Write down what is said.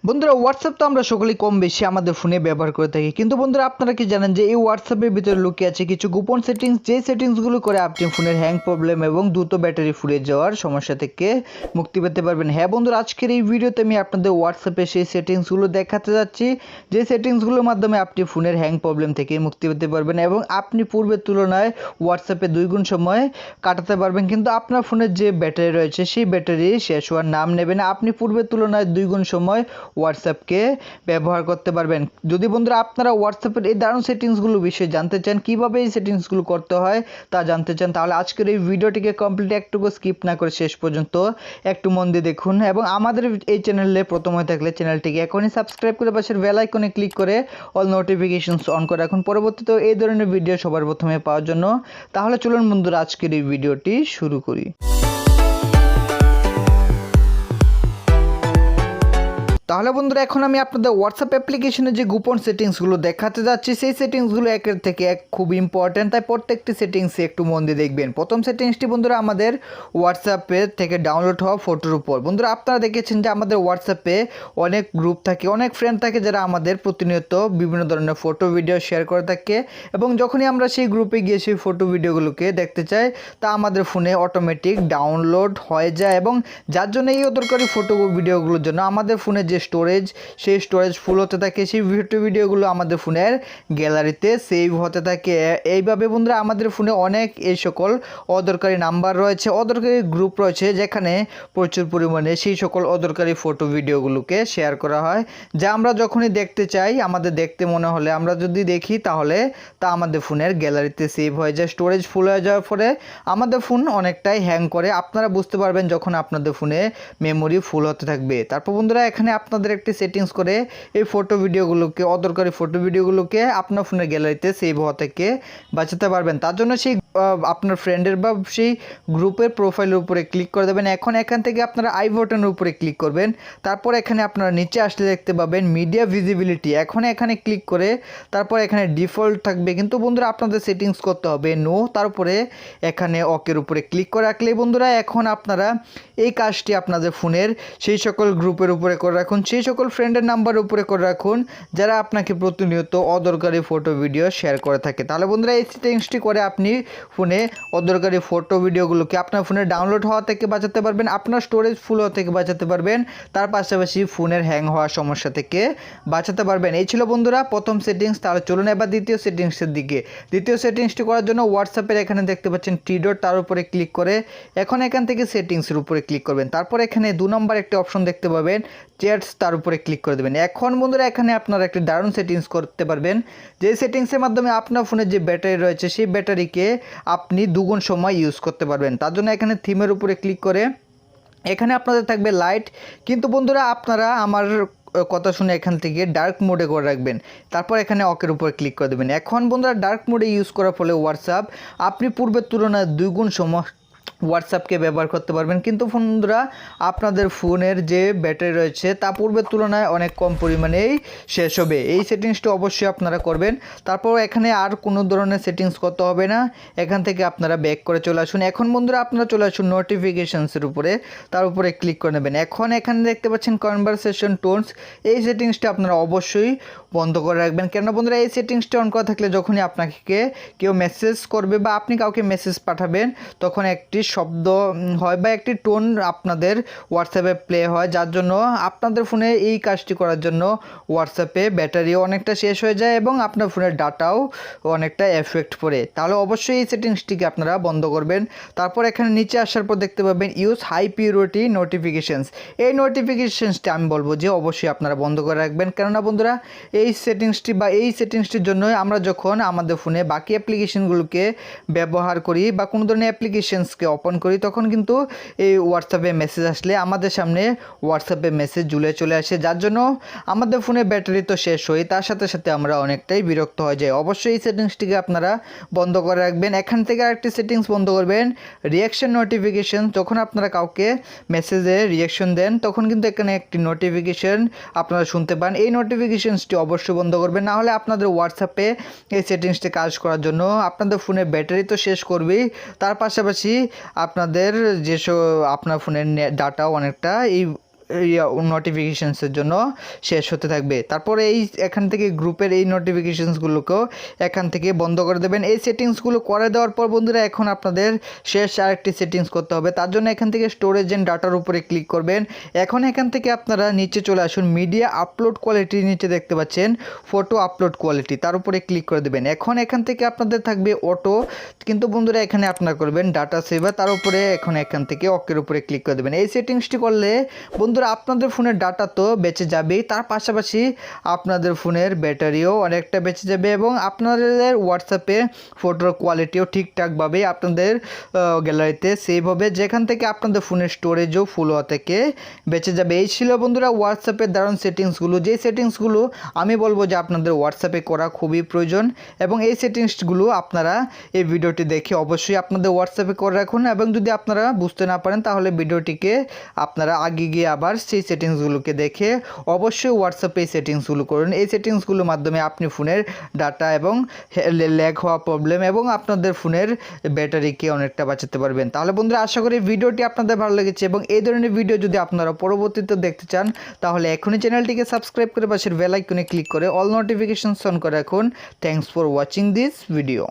বন্ধুরা হোয়াটসঅ্যাপ তো আমরা সকলেই কম বেশি আমাদের ফোনে ব্যবহার করে থাকি, কিন্তু বন্ধুরা আপনারা কি জানেন যে এই হোয়াটসঅ্যাপের ভিতরে লুকিয়ে আছে কিছু গোপন সেটিংস, যে সেটিংসগুলো করে আপনি ফোনের হ্যাং প্রবলেম এবং দ্রুত ব্যাটারি ফুরিয়ে যাওয়ার সমস্যা থেকে মুক্তি পেতে পারবেন। হ্যাঁ বন্ধুরা, আজকের এই ভিডিওতে আমি আপনাদের হোয়াটসঅ্যাপে সেই সেটিংসগুলো দেখাতে যাচ্ছি, যে সেটিংসগুলোর মাধ্যমে আপনি ফোনের হ্যাং প্রবলেম থেকে মুক্তি পেতে পারবেন এবং আপনি পূর্বের তুলনায় হোয়াটসঅ্যাপে 2 গুণ সময় কাটাতে পারবেন। কিন্তু আপনার ফোনের যে ব্যাটারি রয়েছে সেই ব্যাটারি শেষ হওয়ার নাম নেবে না, আপনি পূর্বের তুলনায় 2 গুণ সময় হোয়াটসঅ্যাপকে ব্যবহার করতে পারবেন। যদি বন্ধুরা আপনারা হোয়াটসঅ্যাপের এই দারুণ সেটিংসগুলো বিষয়ে জানতে চান, কিভাবে এই সেটিংসগুলো করতে হয় তা জানতে চান, তাহলে আজকের এই ভিডিওটিকে কমপ্লিট একটুকু স্কিপ না করে শেষ পর্যন্ত একটু মন দিয়ে দেখুন। এবং আমাদের এই চ্যানেলে প্রথম হয়ে থাকলে চ্যানেলটিকে এখনই সাবস্ক্রাইব করে পাশের বেল আইকনে ক্লিক করে অল নোটিফিকেশনস অন করে রাখুন পরবর্তীতে এই ধরনের ভিডিও সবার প্রথমে পাওয়ার জন্য। তাহলে চলুন বন্ধুরা আজকের এই ভিডিওটি শুরু করি। তাহলে বন্ধুরা এখন আমি আপনাদের হোয়াটসঅ্যাপ অ্যাপ্লিকেশনের যে গোপন সেটিংসগুলো দেখাতে যাচ্ছি, সেই সেটিংসগুলো একের থেকে এক খুব ইম্পর্ট্যান্ট, তাই প্রত্যেকটি সেটিংসে একটু মন দিয়ে দেখবেন। প্রথম সেটিংসটি বন্ধুরা আমাদের হোয়াটসঅ্যাপের থেকে ডাউনলোড হওয়া ফটোর উপর। বন্ধুরা আপনারা দেখেছেন যে আমাদের হোয়াটসঅ্যাপে অনেক গ্রুপ থাকে, অনেক ফ্রেন্ড থাকে যারা আমাদের প্রতিনিয়ত বিভিন্ন ধরনের ফটো ভিডিও শেয়ার করে থাকে, এবং যখনই আমরা সেই গ্রুপে গিয়ে সেই ফটো ভিডিওগুলোকে দেখতে চাই তা আমাদের ফোনে অটোমেটিক ডাউনলোড হয়ে যায়, এবং যার জন্য এই দরকারি ফটো ভিডিওগুলোর জন্য আমাদের ফোনে যে স্টোরেজ, সেই স্টোরেজ ফুল হতে থাকে, সেই ভিডিওগুলো আমাদের ফোনের গ্যালারিতে সেভ হতে থাকে। এইভাবে বন্ধুরা আমাদের ফোনে অনেক এই সকল অদরকারি নাম্বার রয়েছে, অদরকারি গ্রুপ রয়েছে, যেখানে প্রচুর পরিমাণে সেই সকল অদরকারি ফটো ভিডিওগুলোকে শেয়ার করা হয়, যা আমরা যখনই দেখতে চাই, আমাদের দেখতে মনে হলে আমরা যদি দেখি তাহলে তা আমাদের ফোনের গ্যালারিতে সেভ হয়ে যায়। স্টোরেজ ফুল হয়ে যাওয়ার পরে আমাদের ফোন অনেকটাই হ্যাং করে, আপনারা বুঝতে পারবেন যখন আপনাদের ফোনে মেমোরি ফুল হতে থাকবে। তারপর বন্ধুরা এখানে আপনাদের একটি সেটিংস করে এই ফটো ভিডিওগুলোকে, অদরকারি ফটো ভিডিওগুলোকে আপনার ফোনের গ্যালারিতে সেভ হওয়া থেকে বাঁচাতে পারবেন। তার জন্য সেই আপনার ফ্রেন্ডের বা সেই গ্রুপের প্রোফাইলের উপরে ক্লিক করে দেবেন। এখন এখান থেকে আপনারা আই বাটনের উপরে ক্লিক করবেন, তারপর এখানে আপনারা নিচে আসলে দেখতে পাবেন মিডিয়া ভিজিবিলিটি, এখন এখানে ক্লিক করে তারপর এখানে ডিফল্ট থাকবে, কিন্তু বন্ধুরা আপনাদের সেটিংস করতে হবে নো, তারপরে এখানে ওকের উপরে ক্লিক করে রাখলেই বন্ধুরা এখন আপনারা এই কাজটি আপনাদের ফোনের সেই সকল গ্রুপের উপরে করে রাখুন, সেই সকল ফ্রেন্ডের নাম্বারের উপরে করে রাখুন যারা আপনাকে প্রতিনিয়ত অদরকারি ফটো ভিডিও শেয়ার করে থাকে। তাহলে বন্ধুরা এই সেটিংসটি করে আপনি ফোনে অদরকারি ফটো ভিডিওগুলোকে আপনার ফোনে ডাউনলোড হওয়া থেকে বাঁচাতে পারবেন, আপনার স্টোরেজ ফুল হওয়া থেকে বাঁচাতে পারবেন, তার পাশাপাশি ফোনের হ্যাং হওয়ার সমস্যা থেকে বাঁচাতে পারবেন। এই ছিল বন্ধুরা প্রথম সেটিংস। তাহলে চলুন এবার দ্বিতীয় সেটিংসের দিকে। দ্বিতীয় সেটিংসটি করার জন্য হোয়াটসঅ্যাপের এখানে দেখতে পাচ্ছেন থ্রি ডট, তার উপরে ক্লিক করে এখন এখান থেকে সেটিংসের উপরে ক্লিক করবেন, তারপর এখানে 2 নম্বর একটি অপশন দেখতে পাবেন চ্যাটস, তার উপরে ক্লিক করে দেবেন। এখন বন্ধুরা এখানে আপনারা একটি দারুণ সেটিংস করতে পারবেন, যে সেটিংসের মাধ্যমে আপনার ফোনের যে ব্যাটারি রয়েছে সেই ব্যাটারিকে আপনি 2 গুণ সময় ইউজ করতে পারবেন। তার জন্য এখানে থিমের উপরে ক্লিক করে এখানে আপনাদের থাকবে লাইট, কিন্তু বন্ধুরা আপনারা আমার কথা শুনে এখান থেকে ডার্ক মোডে করে রাখবেন, তারপর এখানে অকের উপর ক্লিক করে দেবেন। এখন বন্ধুরা ডার্ক মোডে ইউজ করার ফলে হোয়াটসঅ্যাপ আপনি পূর্বের তুলনায় 2 গুণ সময় হোয়াটসঅ্যাপকে ব্যবহার করতে পারবেন, কিন্তু বন্ধুরা আপনাদের ফোনের যে ব্যাটারি রয়েছে তা পূর্বের তুলনায় অনেক কম পরিমাণেই শেষ হবে। এই সেটিংসটি অবশ্যই আপনারা করবেন। তারপর এখানে আর কোনো ধরনের সেটিংস করতে হবে না, এখান থেকে আপনারা ব্যাক করে চলে আসুন। এখন বন্ধুরা আপনারা চলে আসুন নোটিফিকেশনসের উপরে, তার উপরে ক্লিক করে নেবেন। এখন এখানে দেখতে পাচ্ছেন কনভারসেশন টোনস, এই সেটিংসটি আপনারা অবশ্যই বন্ধ করে রাখবেন। কেন বন্ধুরা এই সেটিংসটি অন করা থাকলে যখনই আপনাকে কেউ মেসেজ করবে বা আপনি কাউকে মেসেজ পাঠাবেন তখন একটি শব্দ হয় বা একটি টোন আপনাদের হোয়াটসঅ্যাপে প্লে হয়, যার জন্য আপনাদের ফোনে এই কাজটি করার জন্য হোয়াটসঅ্যাপে ব্যাটারিও অনেকটা শেষ হয়ে যায় এবং আপনার ফোনের ডাটাও অনেকটা এফেক্ট পড়ে। তাহলে অবশ্যই এই সেটিংসটিকে আপনারা বন্ধ করবেন। তারপর এখানে নিচে আসার পর দেখতে পাবেন ইউজ হাই পিউরিটি নোটিফিকেশনস, এই নোটিফিকেশনসটি আমি বলবো যে অবশ্যই আপনারা বন্ধ করে রাখবেন। কেননা বন্ধুরা এই সেটিংসটির জন্য আমরা যখন আমাদের ফোনে বাকি অ্যাপ্লিকেশনগুলোকে ব্যবহার করি বা কোনো ধরনের অ্যাপ্লিকেশনসকে ওপেন করি তখন কিন্তু এই হোয়াটসঅ্যাপে মেসেজ আসলে আমাদের সামনে হোয়াটসঅ্যাপে মেসেজ ঝুলে চলে আসে, যার জন্য আমাদের ফোনে ব্যাটারি তো শেষ হয়, তার সাথে সাথে আমরা অনেকটাই বিরক্ত হয়ে যাই। অবশ্যই এই সেটিংসটিকে আপনারা বন্ধ করে রাখবেন। এখান থেকে আরেকটি সেটিংস বন্ধ করবেন, রিয়াকশন নোটিফিকেশন, যখন আপনারা কাউকে মেসেজে রিয়াকশন দেন তখন কিন্তু এখানে একটি নোটিফিকেশন আপনারা শুনতে পান, এই নোটিফিকেশনসটি অবশ্যই বন্ধ করবেন, না হলে আপনাদের হোয়াটসঅ্যাপে এই সেটিংসটি কাজ করার জন্য আপনাদের ফোনের ব্যাটারি তো শেষ করবেই, তার পাশাপাশি আপনাদের যেসব আপনার ফোনের ডাটাও অনেকটা এই নোটিফিকেশানসের জন্য শেষ হতে থাকবে। তারপরে এখান থেকে গ্রুপের এই নোটিফিকেশানসগুলোকেও এখান থেকে বন্ধ করে দেবেন। এই সেটিংসগুলো করে দেওয়ার পর বন্ধুরা এখন আপনাদের শেষ আরেকটি সেটিংস করতে হবে। তার জন্য এখান থেকে স্টোরেজ অ্যান্ড ডাটার উপরে ক্লিক করবেন। এখন এখান থেকে আপনারা নিচে চলে আসুন, মিডিয়া আপলোড কোয়ালিটি নিচে দেখতে পাচ্ছেন ফটো আপলোড কোয়ালিটি, তার উপরে ক্লিক করে দেবেন। এখন এখান থেকে আপনাদের থাকবে অটো, কিন্তু বন্ধুরা এখানে আপনারা করবেন ডাটা সেভার, তার উপরে এখান থেকে ওকের উপরে ক্লিক করে দেবেন। এই সেটিংসটি করলে বন্ধুরা আপনাদের ফোনের ডাটা তো বেঁচে যাবেই, তার পাশাপাশি আপনাদের ফোনের ব্যাটারিও অনেকটা বেঁচে যাবে এবং আপনাদের হোয়াটসঅ্যাপে ফটোর কোয়ালিটিও ঠিকঠাকভাবে আপনাদের গ্যালারিতে সেভ হবে, যেখান থেকে আপনাদের ফোনের স্টোরেজও ফুল হওয়া থেকে বেঁচে যাবে। এই ছিল বন্ধুরা হোয়াটসঅ্যাপের দারুণ সেটিংসগুলো, যে সেটিংসগুলো আমি বলবো যে আপনাদের হোয়াটসঅ্যাপে করা খুবই প্রয়োজন এবং এই সেটিংসগুলো আপনারা এই ভিডিওটি দেখে অবশ্যই আপনাদের হোয়াটসঅ্যাপে করে রাখুন এবং যদি আপনারা বুঝতে না পারেন তাহলে ভিডিওটিকে আপনারা আগে গিয়ে আবার সেই সেটিংসগুলোকে দেখে অবশ্যই হোয়াটসঅ্যাপে এই সেটিংসগুলো করুন। এই সেটিংসগুলোর মাধ্যমে আপনি ফোনের ডাটা এবং ল্যাগ হওয়া প্রবলেম এবং আপনাদের ফোনের ব্যাটারিকে অনেকটা বাঁচাতে পারবেন। তাহলে বন্ধুরা আশা করি ভিডিওটি আপনাদের ভালো লেগেছে এবং এই ধরনের ভিডিও যদি আপনারা পরবর্তীতে দেখতে চান তাহলে এখনই চ্যানেলটিকে সাবস্ক্রাইব করে পাশের বেল আইকনে ক্লিক করে অল নোটিফিকেশনস অন করে রাখুন। Thanks for watching this video.